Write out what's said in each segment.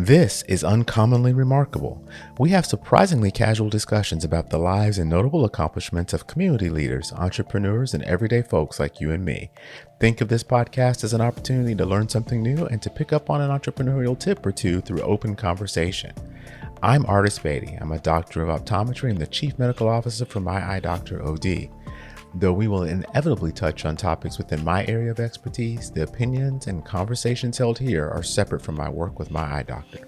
This is Uncommonly Remarkable. We have surprisingly casual discussions about the lives and notable accomplishments of community leaders, entrepreneurs, and everyday folks like you and me. Think of this podcast as an opportunity to learn something new and to pick up on an entrepreneurial tip or two through open conversation. I'm Artis Beatty. I'm a doctor of optometry and the chief medical officer for My Eye Doctor OD. Though we will inevitably touch on topics within my area of expertise, the opinions and conversations held here are separate from my work with My Eye Doctor.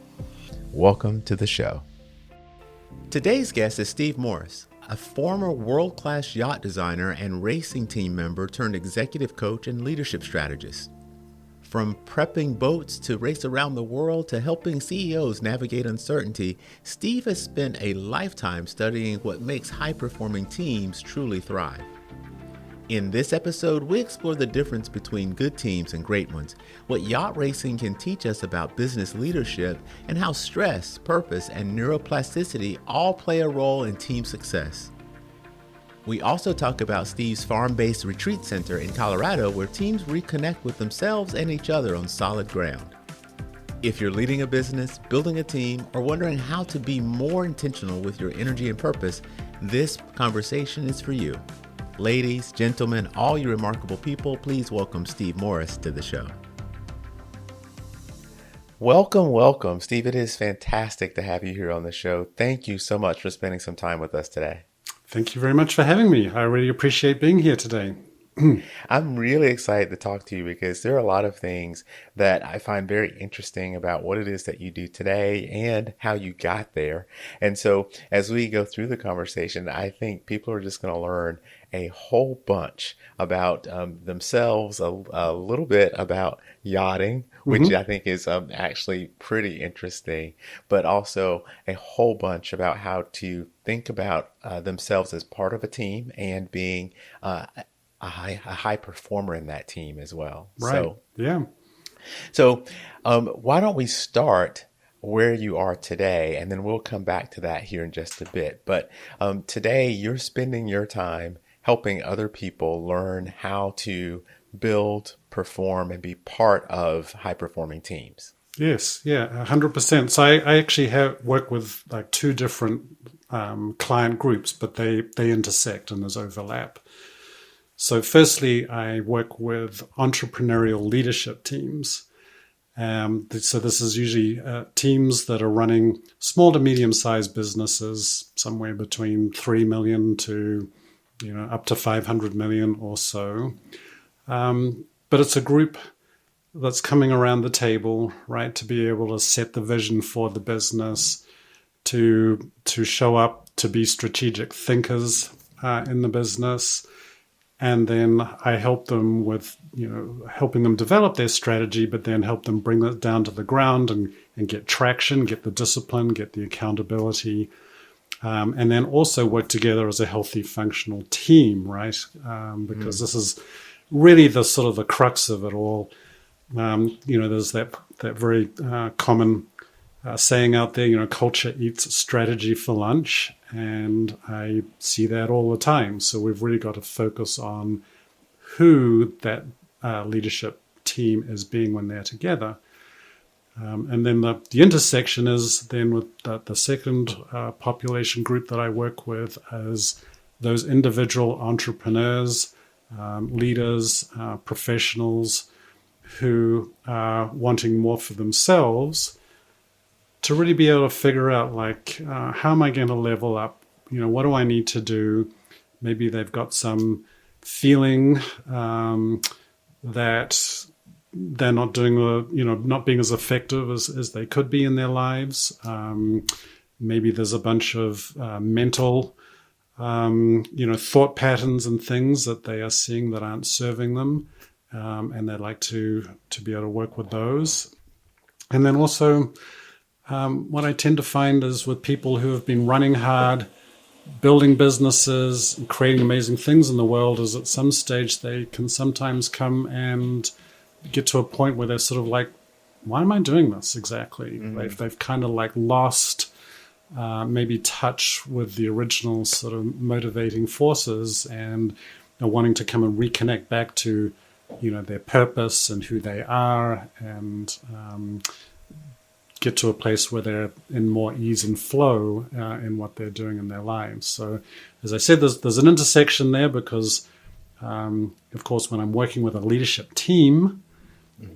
Welcome to the show. Today's guest is Steve Morris, a former world-class yacht designer and racing team member turned executive coach and leadership strategist. From prepping boats to race around the world to helping CEOs navigate uncertainty, Steve has spent a lifetime studying what makes high-performing teams truly thrive. In this episode, we explore the difference between good teams and great ones, what yacht racing can teach us about business leadership, and how stress, purpose, and neuroplasticity all play a role in team success. We also talk about Steve's farm-based retreat center in Colorado, where teams reconnect with themselves and each other on solid ground. If you're leading a business, building a team, or wondering how to be more intentional with your energy and purpose, this conversation is for you. Ladies, gentlemen, all you remarkable people, please welcome Steve Morris to the show. Welcome, Steve. It is fantastic to have you here on the show. Thank you so much for spending some time with us today. Thank you very much for having me. I really appreciate being here today. I'm really excited to talk to you because there are a lot of things that I find very interesting about what it is that you do today and how you got there. And so as we go through the conversation, I think people are just going to learn a whole bunch about themselves, a little bit about yachting, which I think is actually pretty interesting, but also a whole bunch about how to think about themselves as part of a team and being a high performer in that team as well. Right. So why don't we start where you are today, and then we'll come back to that here in just a bit. But today you're spending your time helping other people learn how to build, perform, and be part of high-performing teams. Yes, 100%. So I actually work with like two different client groups, but they intersect and there's overlap. So firstly, I work with entrepreneurial leadership teams. So this is usually teams that are running small to medium-sized businesses, somewhere between 3 million to up to 500 million or so. But it's a group that's coming around the table, right, to be able to set the vision for the business, to show up, to be strategic thinkers in the business. And then I help them with, helping them develop their strategy, but then help them bring that down to the ground and get traction, get the discipline, get the accountability, and then also work together as a healthy, functional team, right? Because this is really the sort of the crux of it all. There's that very common saying out there, culture eats strategy for lunch. And I see that all the time. So we've really got to focus on who that leadership team is being when they're together. And then the intersection is then with the second population group that I work with as those individual entrepreneurs, leaders, professionals who are wanting more for themselves, to really be able to figure out, how am I going to level up? What do I need to do? Maybe they've got some feeling that they're not doing not being as effective as they could be in their lives. Maybe there's a bunch of mental, thought patterns and things that they are seeing that aren't serving them. And they'd like to be able to work with those. And then also, what I tend to find is with people who have been running hard, building businesses, and creating amazing things in the world, is at some stage they can sometimes come and get to a point where they're sort of like, why am I doing this exactly? They've kind of lost maybe touch with the original sort of motivating forces and are wanting to come and reconnect back to, their purpose and who they are and get to a place where they're in more ease and flow in what they're doing in their lives. So, as I said, there's an intersection there because, of course, when I'm working with a leadership team,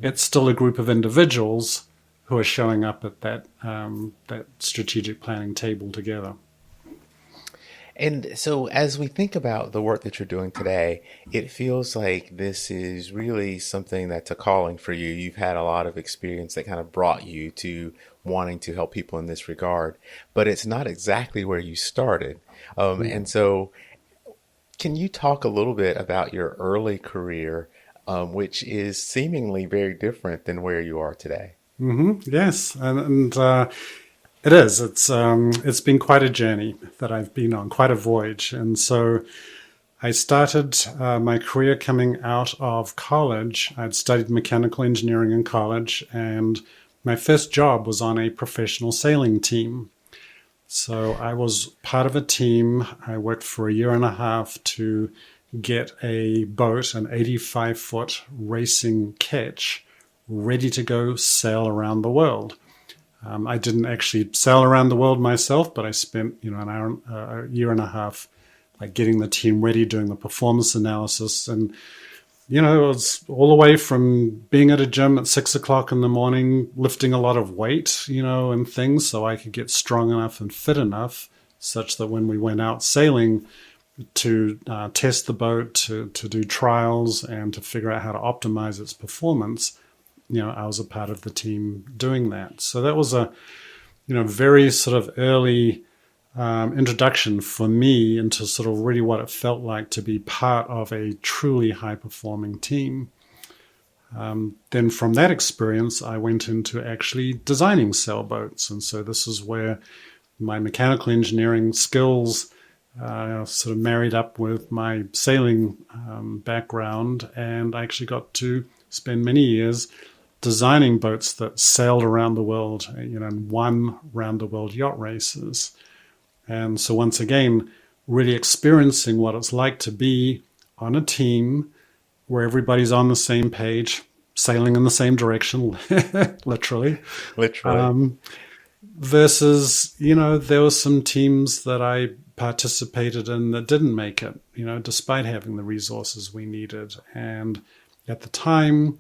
it's still a group of individuals who are showing up at that strategic planning table together. And so, as we think about the work that you're doing today, it feels like this is really something that's a calling for you. You've had a lot of experience that kind of brought you to wanting to help people in this regard, but it's not exactly where you started. And so, can you talk a little bit about your early career, which is seemingly very different than where you are today? Yes, and it is. It's been quite a journey that I've been on, quite a voyage. And so I started my career coming out of college. I'd studied mechanical engineering in college, and my first job was on a professional sailing team. So I was part of a team. I worked for a year and a half to get a boat, an 85-foot racing ketch, ready to go sail around the world. I didn't actually sail around the world myself, but I spent a year and a half like getting the team ready, doing the performance analysis, and it was all the way from being at a gym at 6 o'clock in the morning, lifting a lot of weight, and things, so I could get strong enough and fit enough, such that when we went out sailing to test the boat, to do trials, and to figure out how to optimize its performance. I was a part of the team doing that. So that was a, very sort of early introduction for me into sort of really what it felt like to be part of a truly high-performing team. Then from that experience, I went into actually designing sailboats. And so this is where my mechanical engineering skills sort of married up with my sailing background. And I actually got to spend many years designing boats that sailed around the world, and won round-the-world yacht races. And so once again, really experiencing what it's like to be on a team where everybody's on the same page, sailing in the same direction, literally. Literally. Versus, there were some teams that I participated in that didn't make it, despite having the resources we needed. And at the time,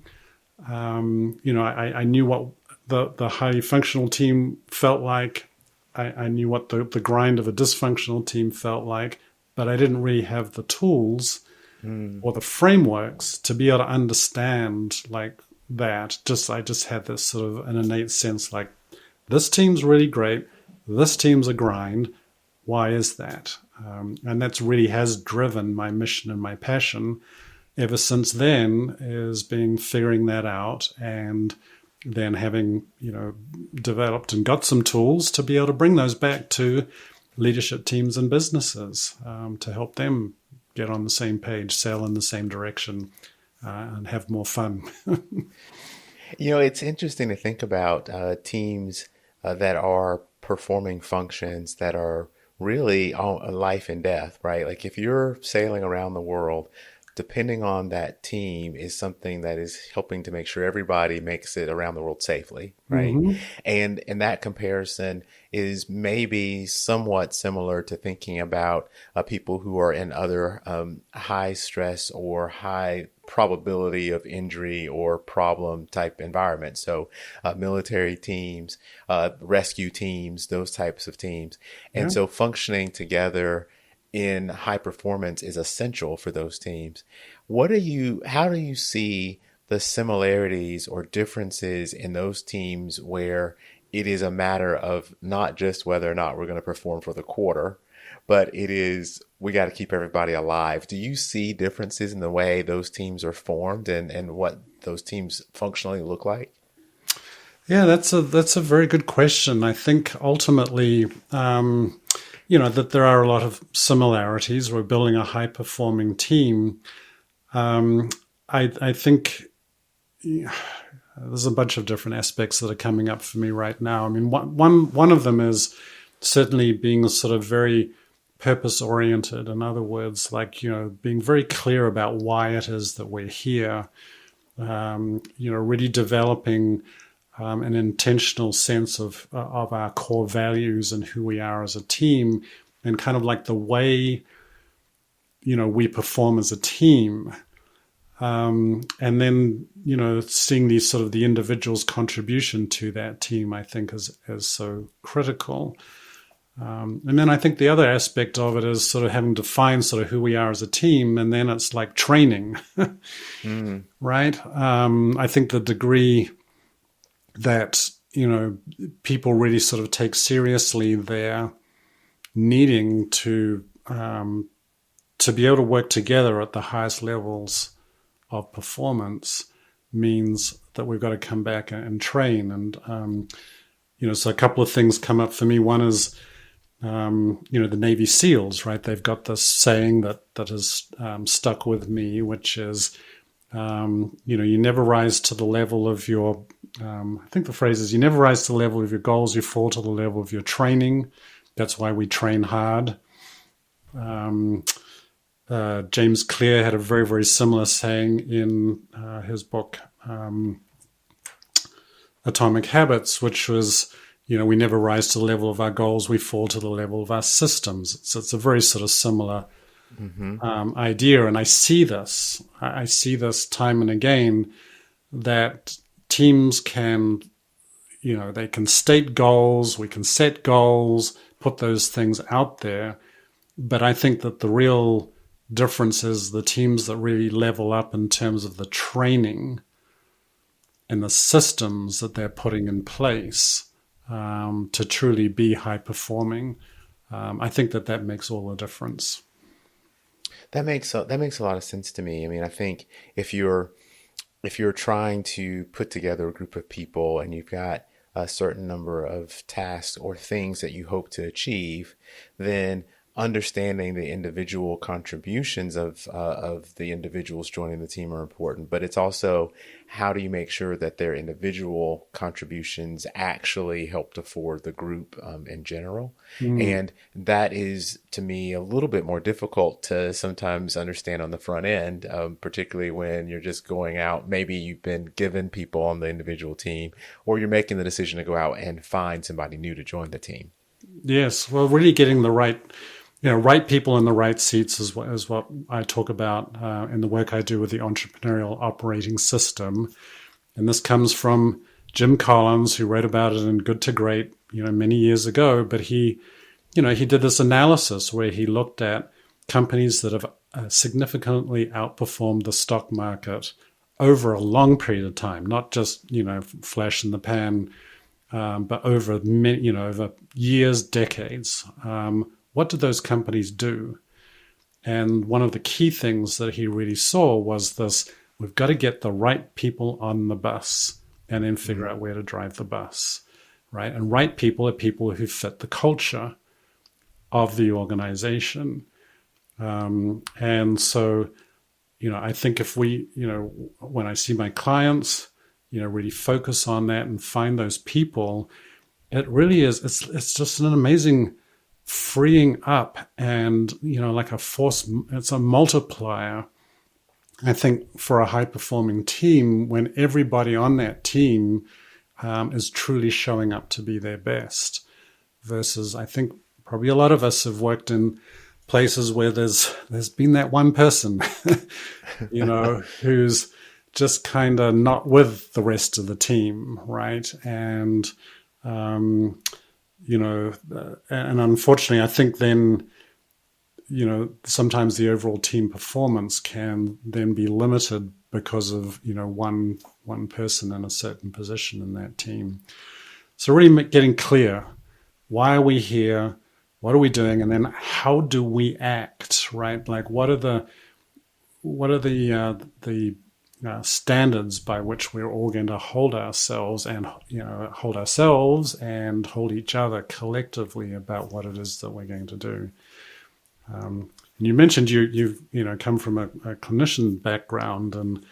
I knew what the highly functional team felt like. I knew what the grind of a dysfunctional team felt like, but I didn't really have the tools or the frameworks to be able to understand like that. I just had this sort of an innate sense like, this team's really great, this team's a grind. Why is that? And that's really has driven my mission and my passion ever since then, is figuring that out, and then having, developed and got some tools to be able to bring those back to leadership teams and businesses, to help them get on the same page, sail in the same direction, and have more fun. It's interesting to think about teams that are performing functions that are really on life and death, right? Like if you're sailing around the world, depending on that team is something that is helping to make sure everybody makes it around the world safely, right? And that comparison is maybe somewhat similar to thinking about people who are in other high stress or high probability of injury or problem type environments. So military teams, rescue teams, those types of teams. And so functioning together in high performance is essential for those teams. How do you see the similarities or differences in those teams where it is a matter of not just whether or not we're going to perform for the quarter, but it is, we got to keep everybody alive? Do you see differences in the way those teams are formed and what those teams functionally look like? Yeah, that's a very good question. I think ultimately, that there are a lot of similarities. We're building a high-performing team. I think there's a bunch of different aspects that are coming up for me right now. I mean, one of them is certainly being sort of very purpose-oriented. In other words, like, being very clear about why it is that we're here. Really developing an intentional sense of our core values and who we are as a team, and kind of like the way, we perform as a team. And then, seeing these sort of the individual's contribution to that team, I think is so critical. And then I think the other aspect of it is sort of having to find sort of who we are as a team, and then it's like training, right? I think the degree that, people really sort of take seriously their needing to be able to work together at the highest levels of performance means that we've got to come back and train. And, so a couple of things come up for me. One is, the Navy SEALs, right? They've got this saying that has stuck with me, which is, you never rise to the level of your, I think the phrase is, you never rise to the level of your goals, you fall to the level of your training. That's why we train hard. James Clear had a very, very similar saying in his book, Atomic Habits, which was, we never rise to the level of our goals, we fall to the level of our systems. So it's a very sort of similar idea. And I see this time and again, that teams can, they can state goals, we can set goals, put those things out there. But I think that the real difference is the teams that really level up in terms of the training and the systems that they're putting in place to truly be high performing. I think that makes all the difference. That makes a lot of sense to me. I mean, I think if you're trying to put together a group of people and you've got a certain number of tasks or things that you hope to achieve, then understanding the individual contributions of the individuals joining the team are important, but it's also how do you make sure that their individual contributions actually help to forward the group in general. And that is, to me, a little bit more difficult to sometimes understand on the front end, particularly when you're just going out. Maybe you've been given people on the individual team, or you're making the decision to go out and find somebody new to join the team. Yes, well, really getting the right people in the right seats is what I talk about in the work I do with the entrepreneurial operating system. And this comes from Jim Collins, who wrote about it in Good to Great, many years ago. But he did this analysis where he looked at companies that have significantly outperformed the stock market over a long period of time, not just, flash in the pan, but over many, over years, decades. What do those companies do? And one of the key things that he really saw was this: we've got to get the right people on the bus and then figure out where to drive the bus, right? And right people are people who fit the culture of the organization. And so, I think if we, when I see my clients, really focus on that and find those people, it really is, it's just an amazing freeing up and, like a force, it's a multiplier, I think, for a high-performing team when everybody on that team is truly showing up to be their best. Versus, I think, probably a lot of us have worked in places where there's been that one person, who's just kind of not with the rest of the team, right? And and unfortunately, I think then, sometimes the overall team performance can then be limited because of, one person in a certain position in that team. So really getting clear, why are we here? What are we doing? And then how do we act, right? Like what are the standards by which we're all going to hold ourselves and hold each other collectively about what it is that we're going to do. And you mentioned you've come from a clinician background, and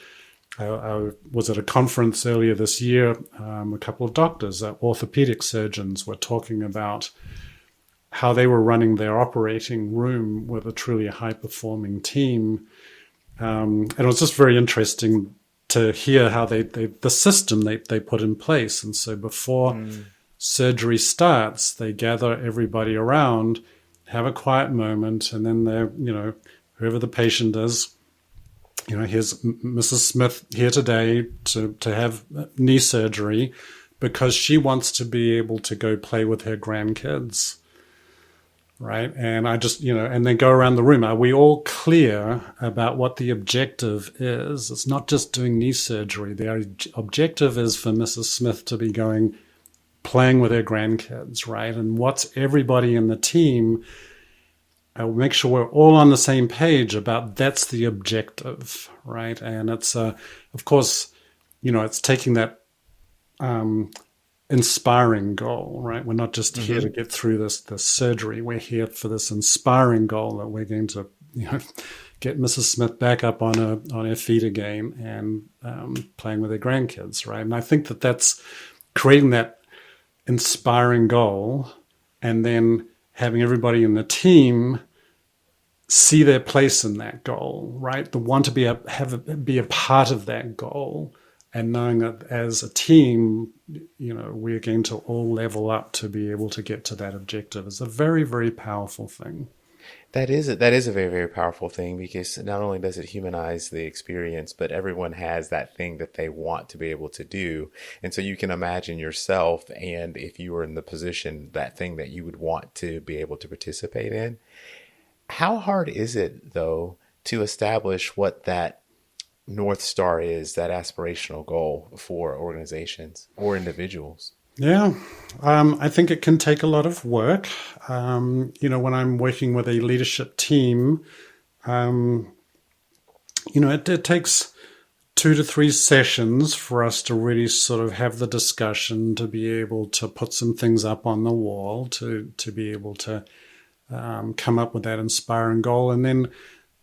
I was at a conference earlier this year. A couple of doctors, orthopedic surgeons, were talking about how they were running their operating room with a truly high performing team. And it was just very interesting, to hear how the system they put in place. And so before surgery starts, they gather everybody around, have a quiet moment, and then they're, whoever the patient is, here's Mrs. Smith here today to have knee surgery because she wants to be able to go play with her grandkids. Right. And I just, and they go around the room. Are we all clear about what the objective is? It's not just doing knee surgery. The objective is for Mrs. Smith to be playing with her grandkids, right? And what's everybody in the team, I'll make sure we're all on the same page about that's the objective, right? And it's, of course, it's taking that inspiring goal, right? We're not just here to get through this surgery. We're here for this inspiring goal that we're going to, get Mrs. Smith back up on her feet again and playing with her grandkids, right? And I think that's creating that inspiring goal, and then having everybody in the team see their place in that goal, right? The want to be a part of that goal. And knowing that as a team, we're going to all level up to be able to get to that objective is a very, very powerful thing. That is a very, very powerful thing, because not only does it humanize the experience, but everyone has that thing that they want to be able to do. And so you can imagine yourself, and if you were in the position, that thing that you would want to be able to participate in. How hard is it, though, to establish what that North Star is, that aspirational goal for organizations or individuals? Yeah, I think it can take a lot of work. When I'm working with a leadership team, it takes 2 to 3 sessions for us to really sort of have the discussion, to be able to put some things up on the wall, to be able to come up with that inspiring goal. And then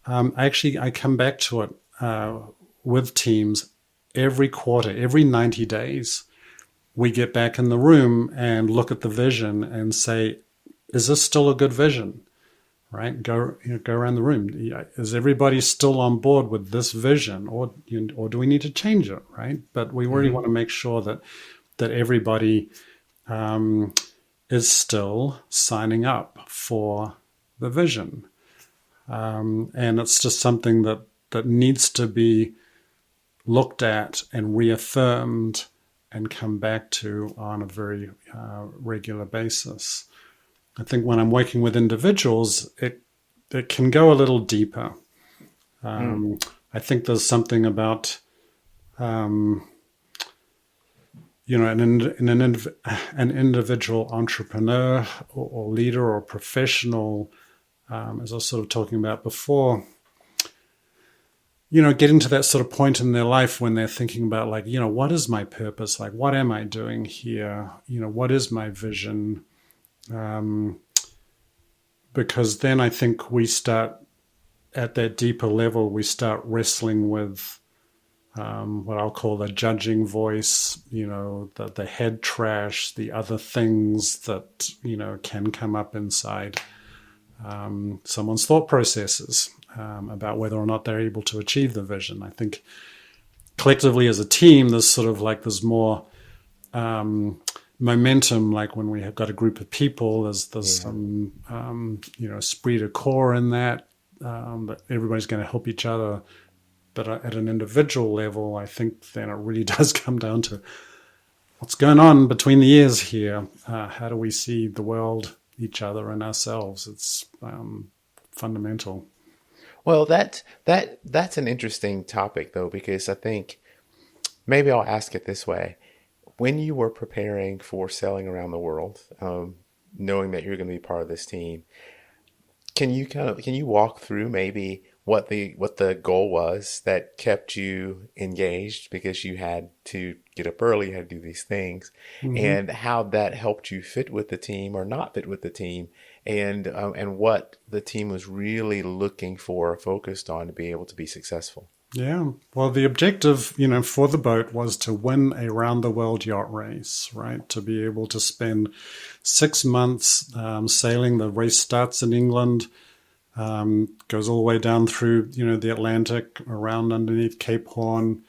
I come back to it with teams every quarter, every 90 days. We get back in the room and look at the vision and say, is this still a good vision? Right? Go around the room. Is everybody still on board with this vision, or do we need to change it? Right? But we really want to make sure that everybody is still signing up for the vision, and it's just something that needs to be looked at and reaffirmed and come back to on a very regular basis. I think when I'm working with individuals, it can go a little deeper. I think there's something about, an individual entrepreneur or leader or professional, as I was sort of talking about before, getting to that sort of point in their life when they're thinking about, like, what is my purpose? Like, what am I doing here? What is my vision? Because then I think we start at that deeper level, we start wrestling with what I'll call the judging voice, the head trash, the other things that, can come up inside someone's thought processes about whether or not they're able to achieve the vision. I think collectively as a team, there's more momentum. Like when we have got a group of people, there's some esprit de corps in that everybody's going to help each other. But at an individual level, I think then it really does come down to what's going on between the ears here. How do we see the world, each other, and ourselves? It's fundamental. Well, that's an interesting topic, though, because I think maybe I'll ask it this way. When you were preparing for sailing around the world, knowing that you're going to be part of this team, can you walk through maybe what the goal was that kept you engaged, because you had to get up early, you had to do these things, and how that helped you fit with the team or not fit with the team, and what the team was really looking for, focused on, to be able to be successful? Yeah. Well, the objective, for the boat was to win a round-the-world yacht race, right? To be able to spend 6 months sailing. The race starts in England, goes all the way down through, the Atlantic, around underneath Cape Horn,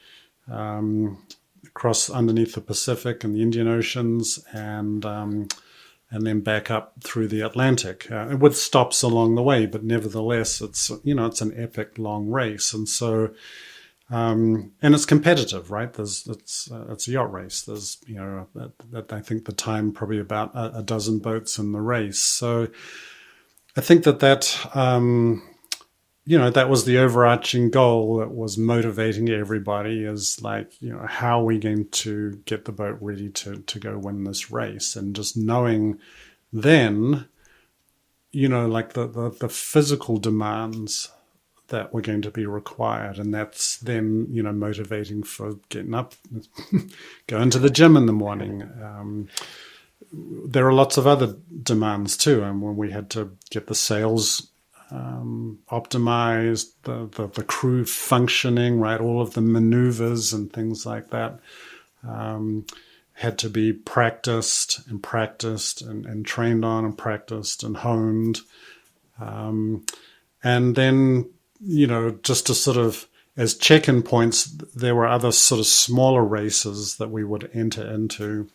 across underneath the Pacific and the Indian Oceans, and then back up through the Atlantic, with stops along the way. But nevertheless, it's an epic long race, and so and it's competitive, right? It's a yacht race. There's I think the time probably about a dozen boats in the race. So I think that was the overarching goal that was motivating everybody, is like, how are we going to get the boat ready to go win this race? And just knowing then, like the physical demands that were going to be required. And that's then, motivating for getting up, going to the gym in the morning. There are lots of other demands too. And when we had to get the sails optimized, the crew functioning, right? All of the maneuvers and things like that had to be practiced and trained on and practiced and honed. And then, just to sort of, as check-in points, there were other sort of smaller races that we would enter into.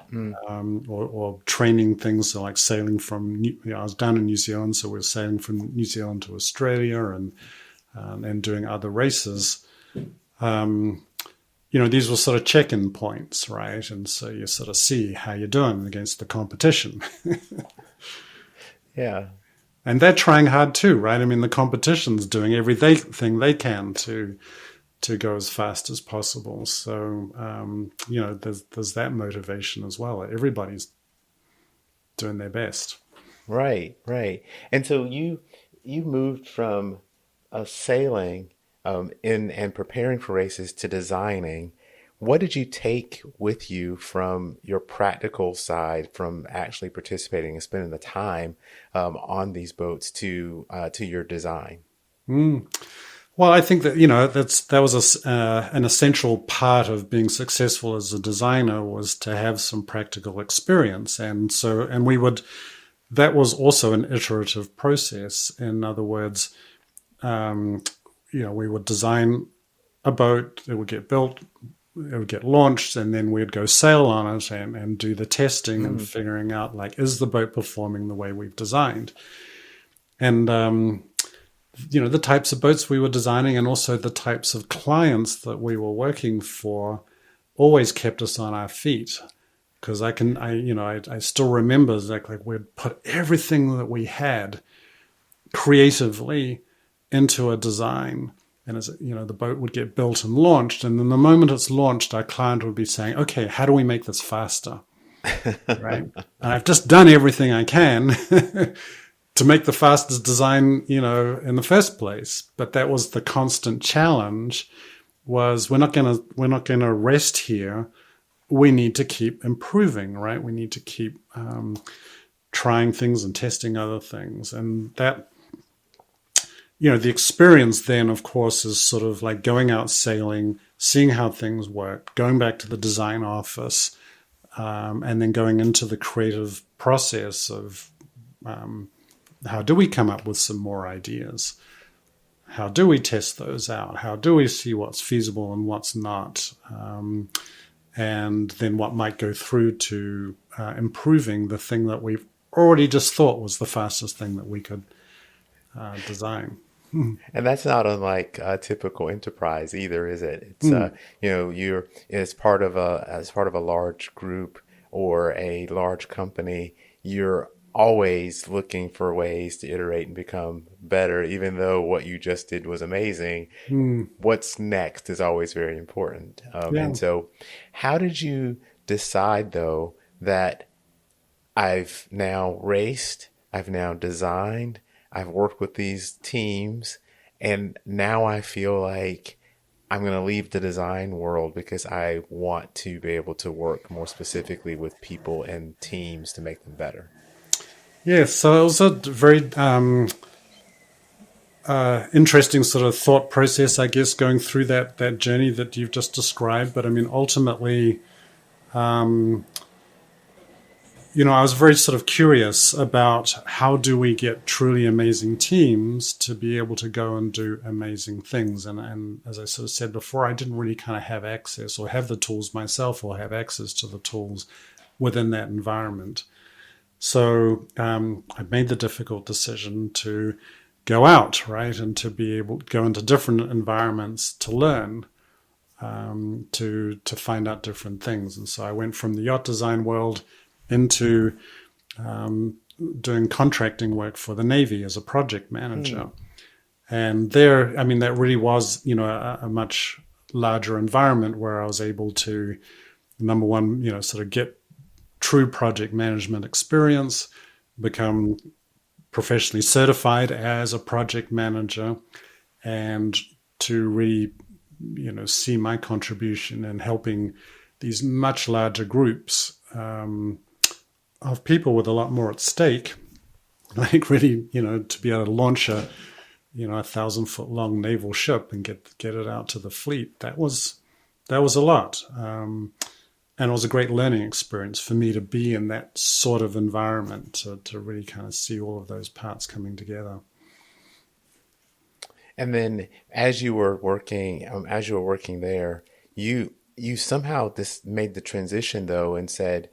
Or training things, so like sailing from, I was down in New Zealand, so we were sailing from New Zealand to Australia and doing other races. These were sort of check-in points, right? And so you sort of see how you're doing against the competition. Yeah. And they're trying hard too, right? I mean, the competition's doing everything they can to go as fast as possible. So, there's that motivation as well. Everybody's doing their best. Right, right. And so you moved from sailing in and preparing for races to designing. What did you take with you from your practical side, from actually participating and spending the time on these boats to your design? Well, I think that that was an essential part of being successful as a designer, was to have some practical experience, and that was also an iterative process. In other words, we would design a boat, it would get built, it would get launched, and then we'd go sail on it and do the testing and figuring out, like, is the boat performing the way we've designed, and the types of boats we were designing, and also the types of clients that we were working for, always kept us on our feet. Because I still remember, like we'd put everything that we had creatively into a design, and the boat would get built and launched, and then the moment it's launched, our client would be saying, "Okay, how do we make this faster?" Right? And I've just done everything I can to make the fastest design, in the first place. But that was the constant challenge, was we're not gonna rest here. We need to keep improving, right? We need to keep trying things and testing other things. And that, the experience then, of course, is sort of like going out sailing, seeing how things work, going back to the design office, and then going into the creative process of how do we come up with some more ideas? How do we test those out? How do we see what's feasible and what's not? And then what might go through to improving the thing that we've already just thought was the fastest thing that we could design. And that's not unlike a typical enterprise either, is it? It's you're as part of a large group or a large company, you're always looking for ways to iterate and become better, even though what you just did was amazing. What's next is always very important. And so how did you decide, though, that I've now raced, I've now designed, I've worked with these teams, and now I feel like I'm going to leave the design world because I want to be able to work more specifically with people and teams to make them better? Yes, so it was a very interesting sort of thought process, I guess, going through that journey that you've just described. But I mean, ultimately, I was very sort of curious about how do we get truly amazing teams to be able to go and do amazing things. And as I sort of said before, I didn't really kind of have access or have the tools myself or have access to the tools within that environment. So I made the difficult decision to go out, right, and to be able to go into different environments to learn, to find out different things. And so I went from the yacht design world into doing contracting work for the Navy as a project manager. And there, I mean, that really was, a much larger environment where I was able to, number one, sort of get true project management experience, become professionally certified as a project manager, and to really, see my contribution in helping these much larger groups of people with a lot more at stake. Like really, to be able to launch a 1,000-foot long naval ship and get it out to the fleet. That was a lot. And it was a great learning experience for me to be in that sort of environment, to really kind of see all of those parts coming together. And then as you were working there, you somehow made the transition though and said,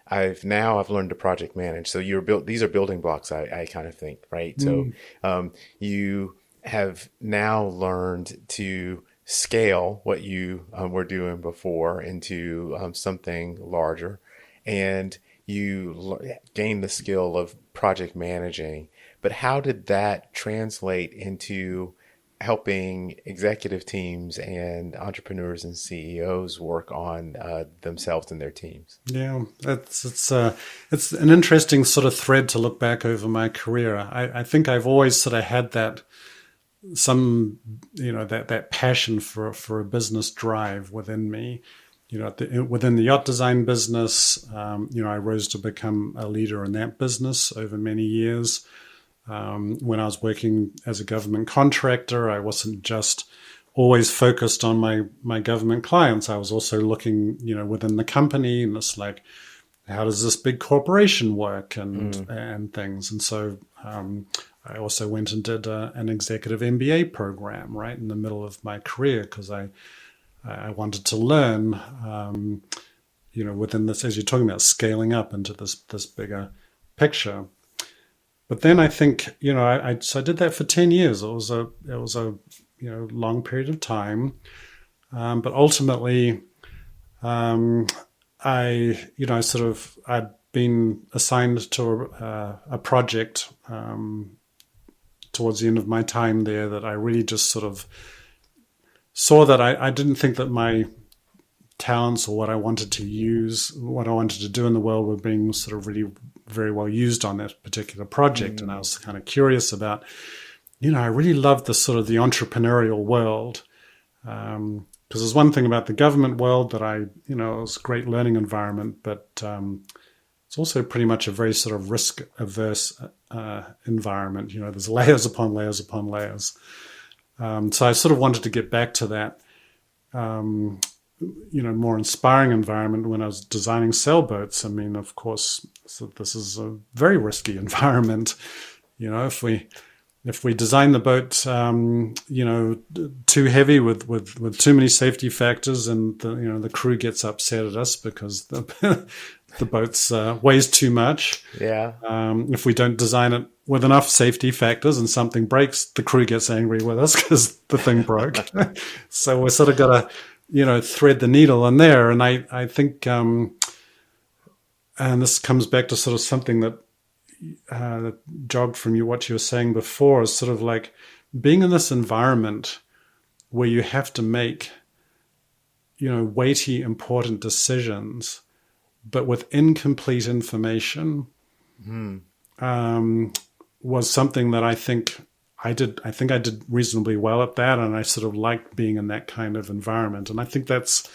I've learned to project manage. So these are building blocks, I kind of think, right? So you have now learned to scale what you were doing before into something larger, and you gain the skill of project managing. But how did that translate into helping executive teams and entrepreneurs and CEOs work on themselves and their teams? Yeah, it's an interesting sort of thread to look back over my career. I think I've always sort of had that that passion for a business drive within me. Within the yacht design business, I rose to become a leader in that business over many years. When I was working as a government contractor, I wasn't just always focused on my government clients. I was also looking, within the company, and it's like, how does this big corporation work and things. And so I also went and did an executive MBA program right in the middle of my career because I wanted to learn, within this, as you're talking about scaling up into this bigger picture. But then I think, I did that for 10 years. It was a long period of time. But ultimately, I'd been assigned to a project towards the end of my time there that I really just sort of saw that I didn't think that my talents or what I wanted to do in the world were being sort of really very well used on that particular project. And I was kind of curious about, I really loved the sort of the entrepreneurial world. Because there's one thing about the government world that it was a great learning environment, but it's also pretty much a very sort of risk averse environment. There's layers upon layers upon layers. So I sort of wanted to get back to that, more inspiring environment when I was designing sailboats. I mean, of course, so this is a very risky environment. If we design the boat, too heavy with too many safety factors, and the crew gets upset at us because the boat weighs too much. Yeah. If we don't design it with enough safety factors and something breaks, the crew gets angry with us because the thing broke. So we sort of got to, thread the needle in there. And I think, and this comes back to sort of something that jogged from what you were saying before, is sort of like being in this environment where you have to make, weighty, important decisions, but with incomplete information, was something that I think I did reasonably well at that. And I sort of liked being in that kind of environment. And I think that's,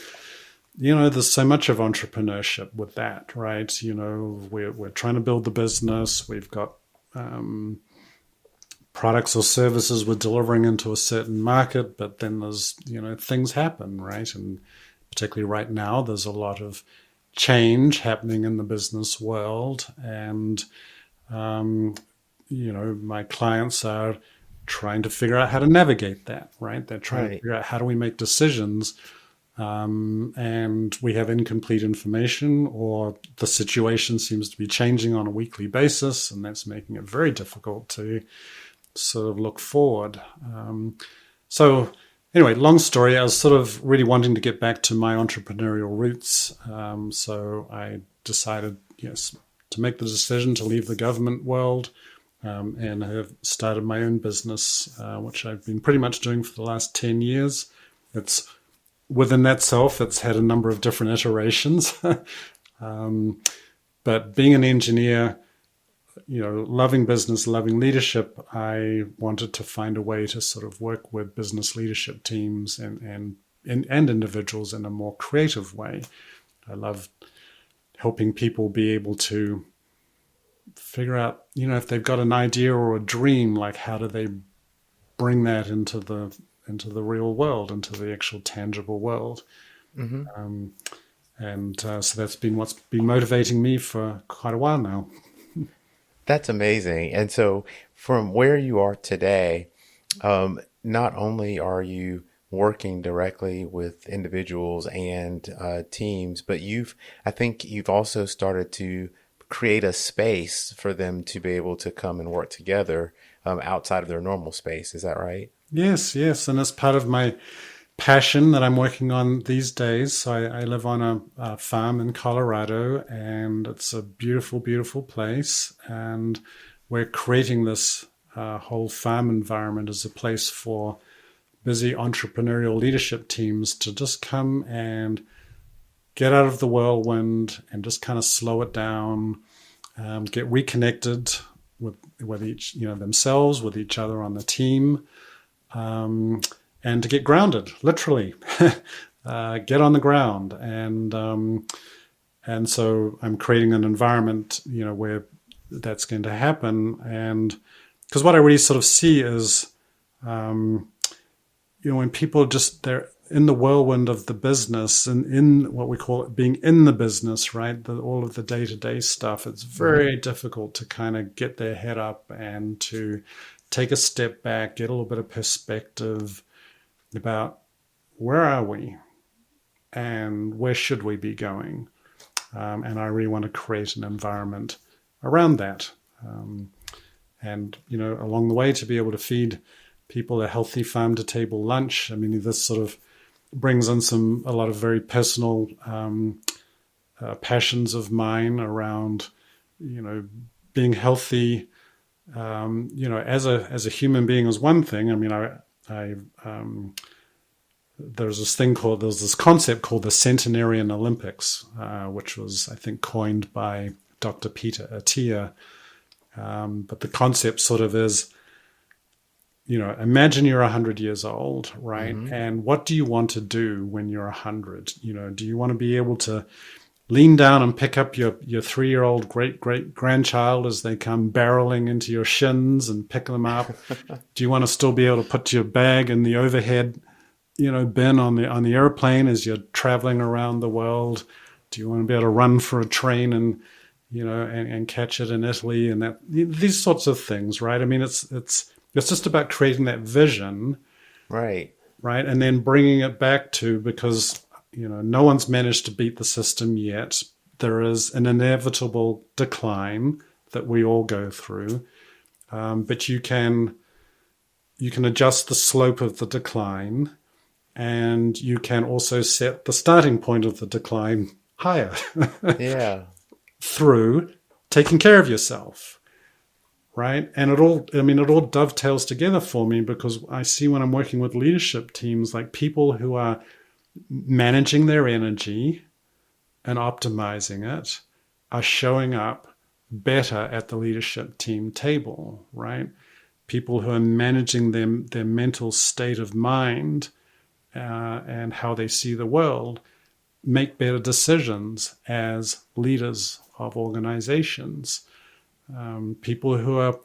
there's so much of entrepreneurship with that, right? We're trying to build the business. We've got products or services we're delivering into a certain market, but then there's, things happen, right? And particularly right now, there's a lot of change happening in the business world, and my clients are trying to figure out how to navigate that, right? They're trying to Right. figure out how do we make decisions, and we have incomplete information, or the situation seems to be changing on a weekly basis, and that's making it very difficult to sort of look forward. So, anyway, long story. I was sort of really wanting to get back to my entrepreneurial roots, so I decided, yes, to make the decision to leave the government world, and have started my own business, which I've been pretty much doing for the last 10 years. It's within that self, it's had a number of different iterations. But being an engineer, loving business, loving leadership, I wanted to find a way to sort of work with business leadership teams and individuals in a more creative way. I love helping people be able to figure out, if they've got an idea or a dream, like how do they bring that into the real world, into the actual tangible world. Mm-hmm. So that's been what's been motivating me for quite a while now. That's amazing. And so, from where you are today, not only are you working directly with individuals and teams, but I think you've also started to create a space for them to be able to come and work together outside of their normal space. Is that right? Yes, yes. And it's part of my passion that I'm working on these days. So I live on a farm in Colorado, and it's a beautiful, beautiful place. And we're creating this whole farm environment as a place for busy entrepreneurial leadership teams to just come and get out of the whirlwind and just kind of slow it down, get reconnected with each, themselves, with each other on the team, and to get grounded, literally, get on the ground. And so I'm creating an environment, where that's going to happen. And because what I really sort of see is, when people they're in the whirlwind of the business and in what we call it being in the business, right? All of the day-to-day stuff, it's very difficult to kind of get their head up and to take a step back, get a little bit of perspective about where are we and where should we be going. And I really want to create an environment around that. And, along the way to be able to feed people a healthy farm to table lunch. I mean, this sort of brings in a lot of very personal passions of mine around, being healthy, as a human being is one thing. I mean, there's this concept called the Centenarian Olympics, which was, I think, coined by Dr. Peter Attia. But the concept sort of is, imagine you're 100 years old, right? Mm-hmm. And what do you want to do when you're 100? Do you want to be able to lean down and pick up your 3-year-old great-great-grandchild as they come barreling into your shins and pick them up? Do you want to still be able to put your bag in the overhead, bin on the airplane as you're traveling around the world? Do you want to be able to run for a train and catch it in Italy and these sorts of things, right? I mean, it's just about creating that vision, Right. right, and then bringing it back to, because no one's managed to beat the system yet. There is an inevitable decline that we all go through, but you can adjust the slope of the decline, and you can also set the starting point of the decline higher. Yeah. Through taking care of yourself, right? And it all dovetails together for me, because I see when I'm working with leadership teams, like people who are managing their energy and optimizing it are showing up better at the leadership team table, right? People who are managing their mental state of mind and how they see the world make better decisions as leaders of organizations. People who are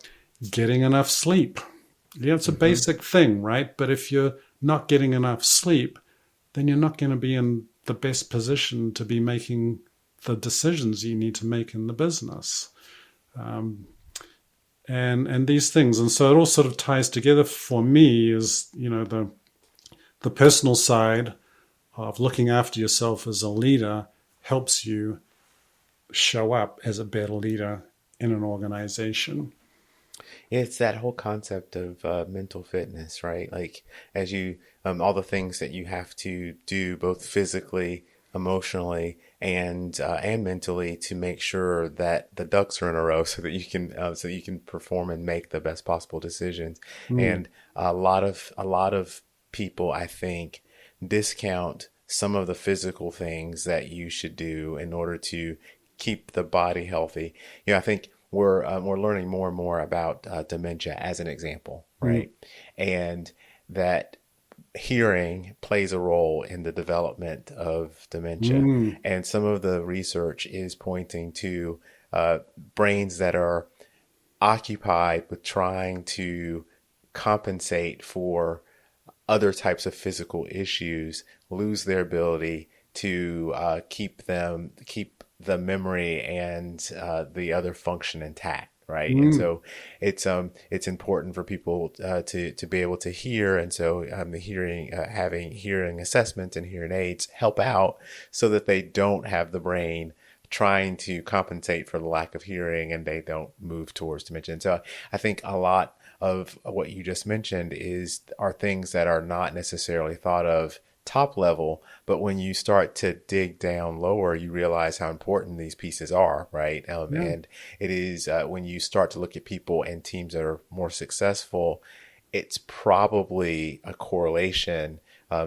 getting enough sleep. It's a basic thing, right? But if you're not getting enough sleep, then you're not going to be in the best position to be making the decisions you need to make in the business. And these things. And so it all sort of ties together for me is, the personal side of looking after yourself as a leader helps you show up as a better leader in an organization. It's that whole concept of mental fitness, right? Like as you, all the things that you have to do, both physically, emotionally, and mentally, to make sure that the ducks are in a row, so that you can perform and make the best possible decisions. Mm. And a lot of people, I think, discount some of the physical things that you should do in order to keep the body healthy. I think we're learning more and more about dementia as an example, Mm. right? And that hearing plays a role in the development of dementia. Mm. And some of the research is pointing to brains that are occupied with trying to compensate for other types of physical issues lose their ability to keep the memory and the other function intact, right? And Mm. so it's important for people to be able to hear, and so the hearing having hearing assessments and hearing aids help out so that they don't have the brain trying to compensate for the lack of hearing and they don't move towards dementia. And so I think a lot of what you just mentioned are things that are not necessarily thought of top level, but when you start to dig down lower, you realize how important these pieces are, right? Yeah. And it is when you start to look at people and teams that are more successful, it's probably a correlation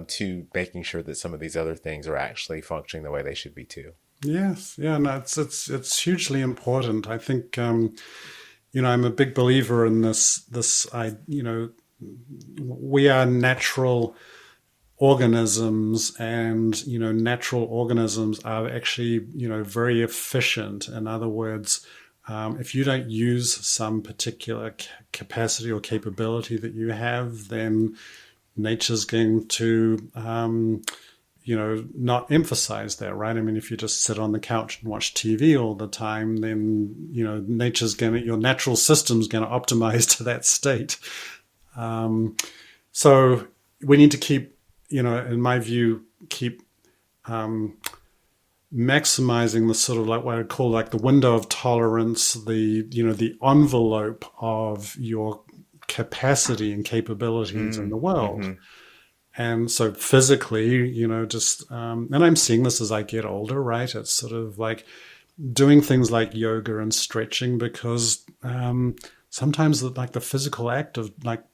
to making sure that some of these other things are actually functioning the way they should be too. Yes. Yeah. No, it's hugely important. I think I'm a big believer in we are natural organisms, and natural organisms are actually very efficient. In other words, if you don't use some particular capacity or capability that you have, then nature's going to not emphasize that, right? I mean, if you just sit on the couch and watch TV all the time, then your natural system's going to optimize to that state. So we need to keep, in my view, keep maximizing the sort of like what I call like the window of tolerance, the envelope of your capacity and capabilities in the world. Mm-hmm. And so physically, and I'm seeing this as I get older, right? It's sort of like doing things like yoga and stretching, because sometimes the physical act of like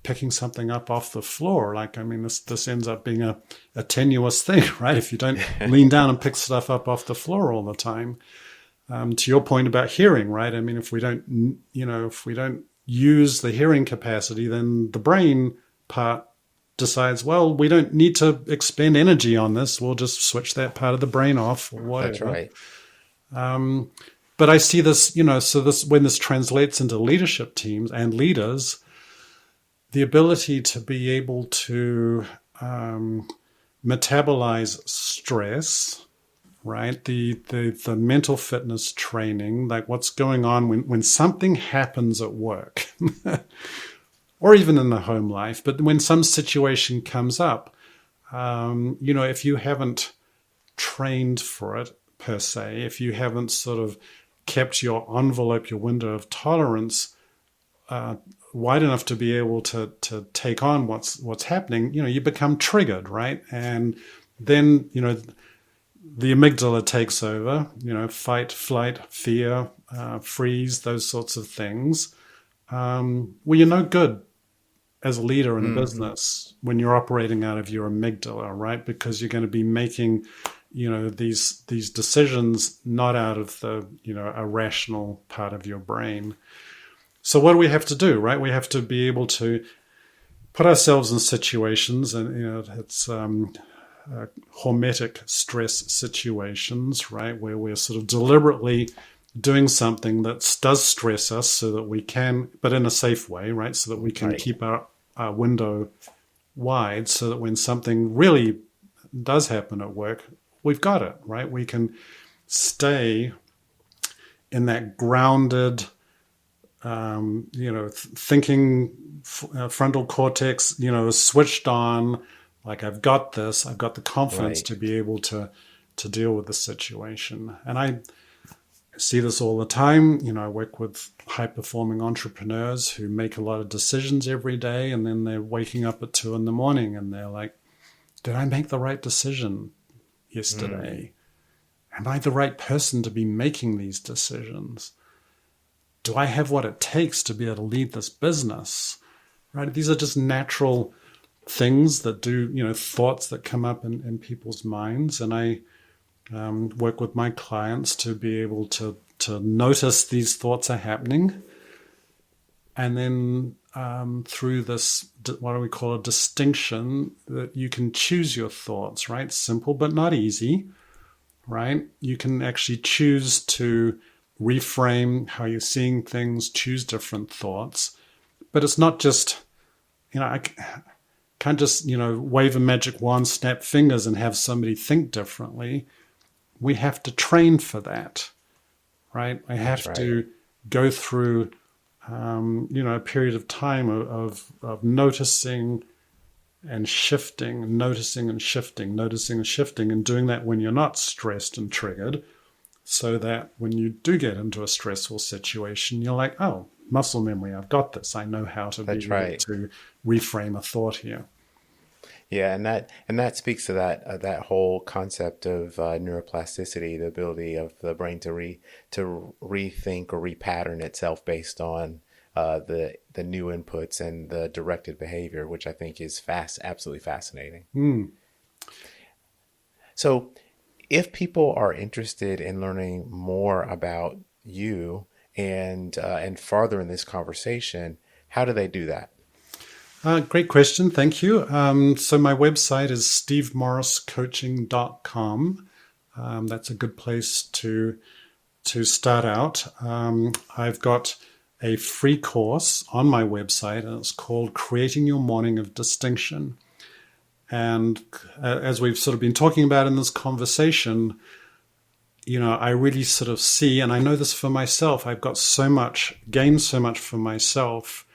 picking something up off the floor, like, I mean, this ends up being a tenuous thing, right? If you don't lean down and pick stuff up off the floor all the time. To your point about hearing, right? I mean, if we don't use the hearing capacity, then the brain part decides, well, we don't need to expend energy on this. We'll just switch that part of the brain off or whatever. That's right. But I see this, when this translates into leadership teams and leaders, the ability to be able to metabolize stress, right? The mental fitness training, like what's going on when something happens at work or even in the home life, but when some situation comes up, if you haven't trained for it per se, if you haven't sort of kept your envelope, your window of tolerance wide enough to be able to take on what's happening, you become triggered, right? And then, the amygdala takes over, fight, flight, fear, freeze, those sorts of things. Well, you're no good as a leader in a business when you're operating out of your amygdala, right? Because you're going to be making, these decisions not out of the, a rational part of your brain. So what do we have to do, right? We have to be able to put ourselves in situations, and, it's hormetic stress situations, right? Where we're sort of deliberately doing something that does stress us so that we can, but in a safe way, right? So that we can keep our window wide, so that when something really does happen at work, we've got it, right? We can stay in that grounded, thinking frontal cortex, switched on, like I've got this, I've got the confidence Right. to be able to deal with the situation. And I see this all the time. I work with high performing entrepreneurs who make a lot of decisions every day, and then they're waking up at 2 a.m. and they're like, did I make the right decision yesterday? Am I the right person to be making these decisions? Do I have what it takes to be able to lead this business? Right? These are just natural things that do, thoughts that come up in people's minds. And I work with my clients to be able to notice these thoughts are happening. And then through this, what do we call a distinction, that you can choose your thoughts, right? Simple, but not easy, right? You can actually choose to reframe how you're seeing things, choose different thoughts. But it's not just, I can't just, wave a magic wand, snap fingers and have somebody think differently. We have to train for that, right? I have to go through, a period of time of noticing and shifting, noticing and shifting, noticing and shifting, and doing that when you're not stressed and triggered, so that when you do get into a stressful situation, you're like, oh, muscle memory, I've got this. I know how to be able to reframe a thought here. Yeah, and that speaks to that whole concept of neuroplasticity, the ability of the brain to rethink or repattern itself based on the new inputs and the directed behavior, which I think is absolutely fascinating. So, if people are interested in learning more about you and farther in this conversation, how do they do that? Great question. Thank you. So my website is stevemorriscoaching.com. That's a good place to start out. I've got a free course on my website, and it's called Creating Your Morning of Distinction. And as we've sort of been talking about in this conversation, I really sort of see, and I know this for myself, I've got gained so much for myself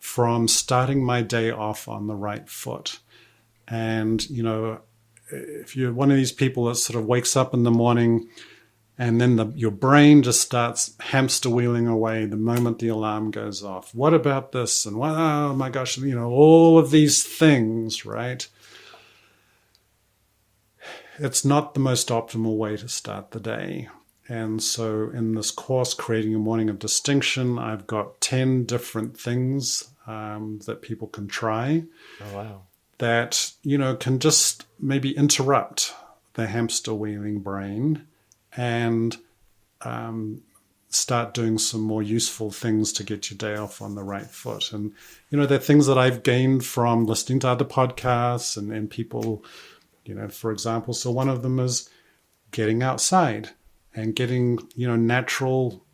from starting my day off on the right foot. And, if you're one of these people that sort of wakes up in the morning and then your brain just starts hamster wheeling away the moment the alarm goes off. What about this? And oh my gosh, all of these things, right? It's not the most optimal way to start the day. And so in this course, Creating a Morning of Distinction, I've got 10 different things that people can try. Oh, wow. That, can just maybe interrupt the hamster wheeling brain and start doing some more useful things to get your day off on the right foot. And, they're things that I've gained from listening to other podcasts and people, for example. So one of them is getting outside and getting, natural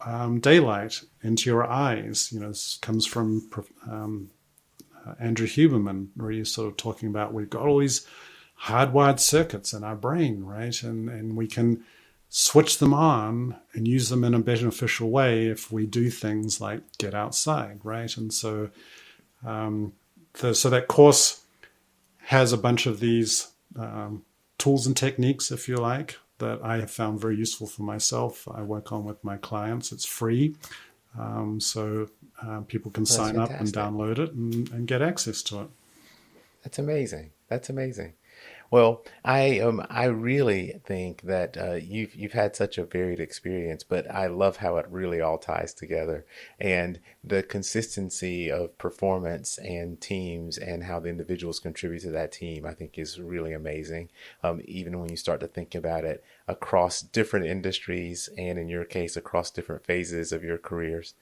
daylight into your eyes. This comes from Andrew Huberman, where he's sort of talking about we've got all these hardwired circuits in our brain, right? And we can switch them on and use them in a beneficial way if we do things like get outside, right? And so, so that course has a bunch of these tools and techniques, if you like, that I have found very useful for myself. I work on with my clients. It's free. So people can sign up and download it and get access to it. That's amazing. That's amazing. Well, I really think that you've had such a varied experience, but I love how it really all ties together, and the consistency of performance and teams and how the individuals contribute to that team, I think is really amazing. Even when you start to think about it across different industries, and in your case, across different phases of your careers.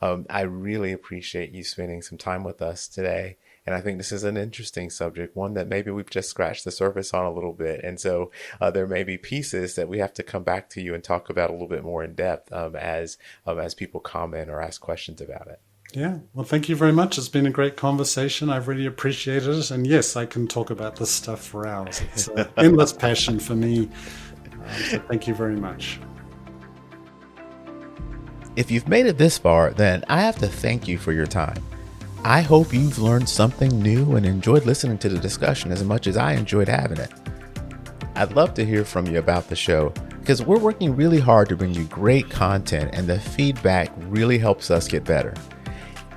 I really appreciate you spending some time with us today. And I think this is an interesting subject, one that maybe we've just scratched the surface on a little bit. And so there may be pieces that we have to come back to you and talk about a little bit more in depth as people comment or ask questions about it. Yeah. Well, thank you very much. It's been a great conversation. I've really appreciated it. And yes, I can talk about this stuff for hours. It's an endless passion for me. So thank you very much. If you've made it this far, then I have to thank you for your time. I hope you've learned something new and enjoyed listening to the discussion as much as I enjoyed having it. I'd love to hear from you about the show because we're working really hard to bring you great content, and the feedback really helps us get better.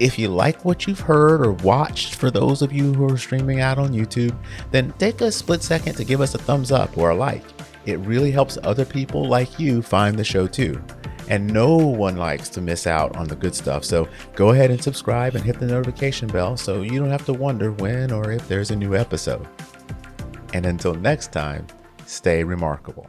If you like what you've heard or watched, for those of you who are streaming out on YouTube, then take a split second to give us a thumbs up or a like. It really helps other people like you find the show too. And no one likes to miss out on the good stuff. So go ahead and subscribe and hit the notification bell so you don't have to wonder when or if there's a new episode. And until next time, stay remarkable.